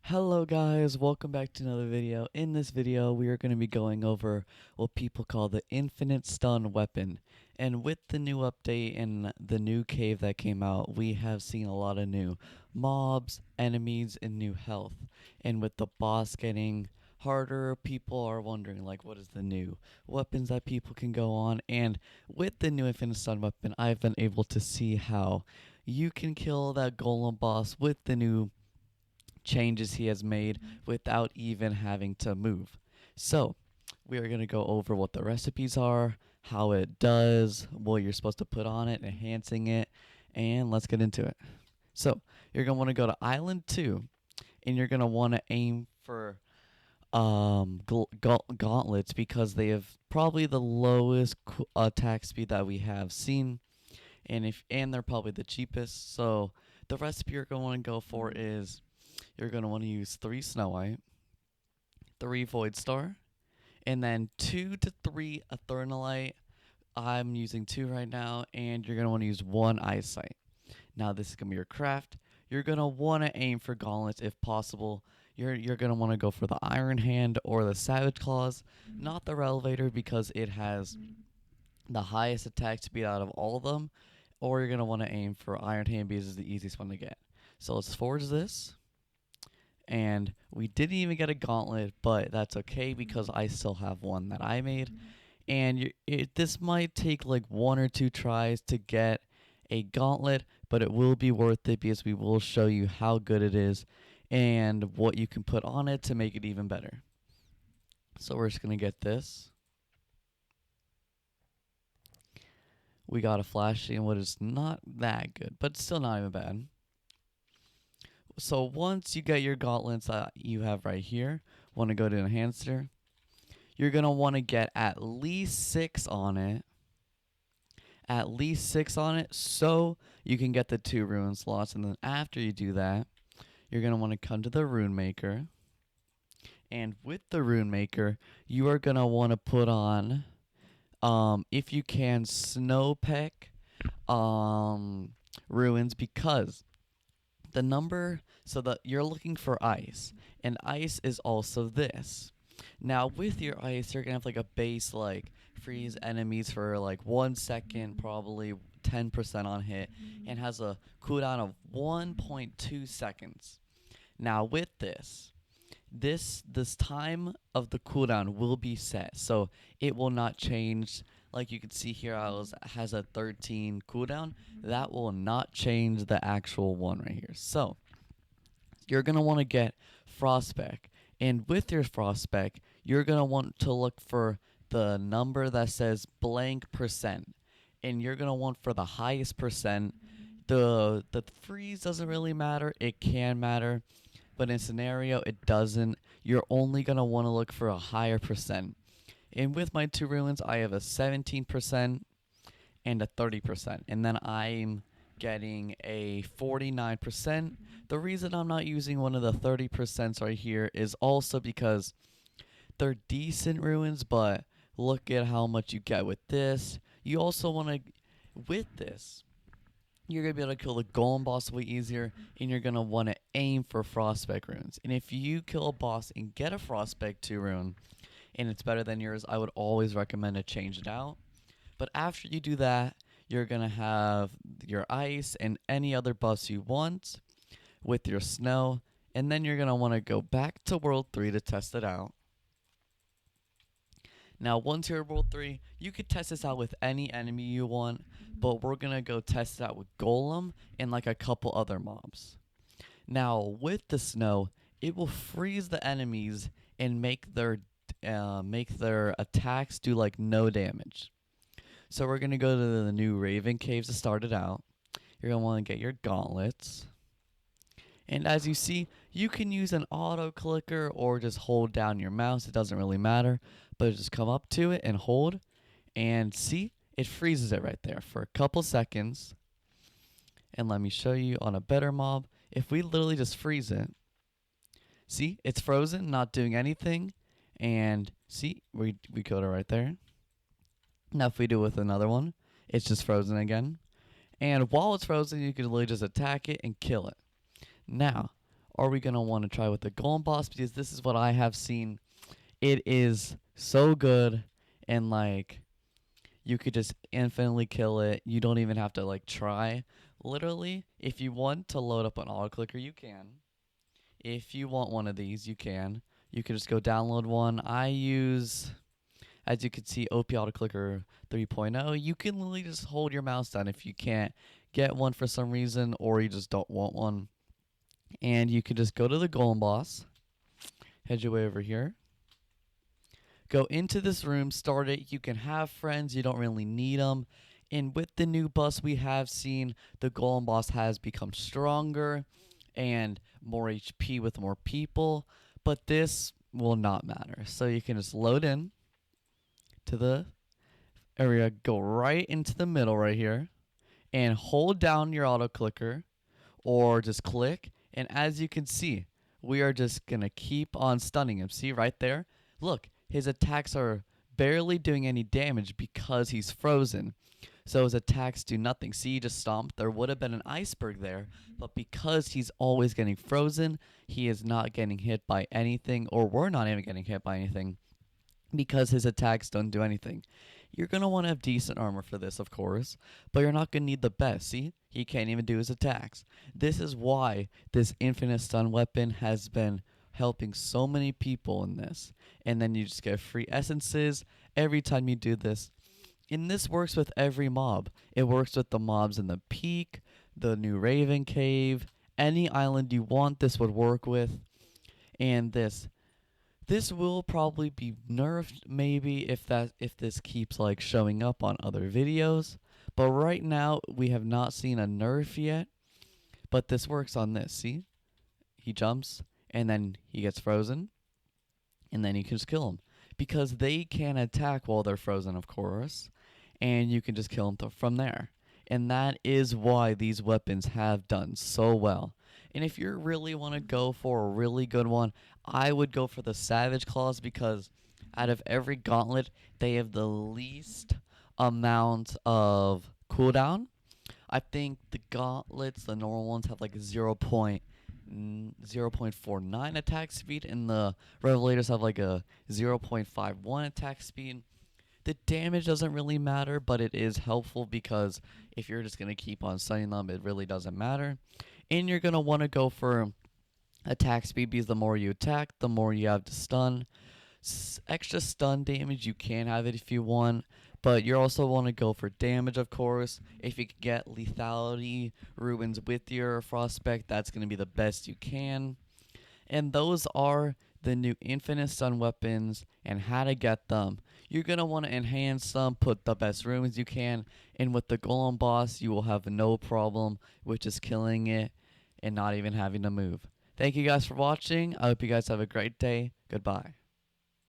Hello guys, welcome back to another video. In this video, we are going to be going over what people call the infinite stun weapon. And with the new update and the new cave that came out, we have seen a lot of new mobs, enemies, and new health. And with the boss getting harder, people are wondering like what is the new weapons that people can go on. And with the new infinite stun weapon, I've been able to see how you can kill that golem boss with the new changes he has made without even having to move. So, we are going to go over what the recipes are, how it does, what you're supposed to put on it, enhancing it, and let's get into it. So, you're going to want to go to Island 2, and you're going to want to aim for gauntlets because they have probably the lowest attack speed that we have seen, and they're probably the cheapest. So, the recipe you're going to want to go for is you're going to want to use 3 Snow White, 3 Void Star, and then 2 to 3 Ethernalite. I'm using 2 right now, and you're going to want to use 1 Eyesight. Now, this is going to be your craft. You're going to want to aim for gauntlets if possible. You're going to want to go for the Iron Hand or the Savage Claws, not the Relevator because it has the highest attack speed out of all of them, or you're going to want to aim for Iron Hand because it's the easiest one to get. So let's forge this. And we didn't even get a gauntlet, but that's okay because I still have one that I made. And this might take like 1 or 2 tries to get a gauntlet, but it will be worth it because we will show you how good it is and what you can put on it to make it even better. So we're just going to get this. We got a flashing, what is not that good, but still not even bad. So once you get your gauntlets that you have right here, want to go to enhancer. You're going to want to get at least 6 on it. At least 6 on it so you can get the 2 rune slots. And then after you do that, you're going to want to come to the rune maker. And with the rune maker, you are going to want to put on, if you can, snowpeck ruins because the number, so that you're looking for ice, and ice is also this. Now with your ice, you're gonna have like a base like freeze enemies for like 1 second, probably 10% on hit, and has a cooldown of 1.2 seconds. Now with this time of the cooldown will be set, so it will not change. Like you can see here, has a 13 cooldown. That will not change the actual one right here. So you're gonna want to get Frostspec, and with your Frostspec, you're gonna want to look for the number that says blank percent, and you're gonna want for the highest percent. The freeze doesn't really matter. It can matter, but in scenario it doesn't. You're only gonna want to look for a higher percent. And with my 2 ruins, I have a 17% and a 30%, and then I'm getting a 49%. The reason I'm not using one of the 30% right here is also because they're decent ruins, but look at how much you get with this. You also want to, with this, you're going to be able to kill the golem boss way easier, and you're going to want to aim for Frostspec runes. And if you kill a boss and get a Frostspec 2 rune, and it's better than yours, I would always recommend to change it out. But after you do that, you're going to have your ice and any other buffs you want with your snow. And then you're going to want to go back to World 3 to test it out. Now, once you're at World 3, you could test this out with any enemy you want, but we're going to go test it out with Golem and like a couple other mobs. Now, with the snow, it will freeze the enemies and make their attacks do like no damage. So we're going to go to the new Raven Caves to start it out. You're going to want to get your gauntlets. And as you see, you can use an auto clicker or just hold down your mouse. It doesn't really matter. But just come up to it and hold. And see, it freezes it right there for a couple seconds. And let me show you on a better mob. If we literally just freeze it. See, it's frozen, not doing anything. And see, we killed it right there. Now if we do it with another one, it's just frozen again. And while it's frozen, you can literally just attack it and kill it. Now, are we going to want to try with the Golem Boss? Because this is what I have seen. It is so good, and like you could just infinitely kill it. You don't even have to like try. Literally, if you want to load up an auto clicker, you can. If you want one of these, you can. You can just go download one. I use, as you can see, OP Auto Clicker 3.0. You can literally just hold your mouse down if you can't get one for some reason, or you just don't want one. And you can just go to the Golem Boss, head your way over here, go into this room, start it. You can have friends, you don't really need them. And with the new bus, we have seen the Golem Boss has become stronger and more HP with more people, but this will not matter. So you can just load in to the area, go right into the middle right here, and hold down your auto clicker, or just click. And as you can see, we are just going to keep on stunning him. See right there? Look, his attacks are barely doing any damage because he's frozen. So his attacks do nothing. See, he just stomped. There would have been an iceberg there, but because he's always getting frozen, he is not getting hit by anything, or we're not even getting hit by anything because his attacks don't do anything. You're going to want to have decent armor for this, of course, but you're not going to need the best. See, he can't even do his attacks. This is why this infinite stun weapon has been helping so many people in this. And then you just get free essences every time you do this. And this works with every mob. It works with the mobs in the peak, the new Raven Cave, any island you want, this would work with. And this will probably be nerfed maybe if this keeps like showing up on other videos. But right now we have not seen a nerf yet. But this works on this. See? He jumps and then he gets frozen. And then you can just kill him. Because they can attack while they're frozen, of course. And you can just kill them from there. And that is why these weapons have done so well. And if you really want to go for a really good one, I would go for the Savage Claws, because out of every gauntlet, they have the least amount of cooldown. I think the gauntlets, the normal ones, have like 0.49 attack speed, and the Revelators have like a 0.51 attack speed. The damage doesn't really matter, but it is helpful because if you're just going to keep on stunning them, it really doesn't matter. And you're going to want to go for attack speed, because the more you attack, the more you have to stun. Extra stun damage, you can have it if you want, but you also want to go for damage, of course. If you can get lethality ruins with your Frostspect, that's going to be the best you can. And those are the new infinite stun weapons and how to get them. You're going to want to enhance them, put the best ruins you can, and with the Golem Boss, you will have no problem with just killing it and not even having to move. Thank you guys for watching. I hope you guys have a great day. Goodbye.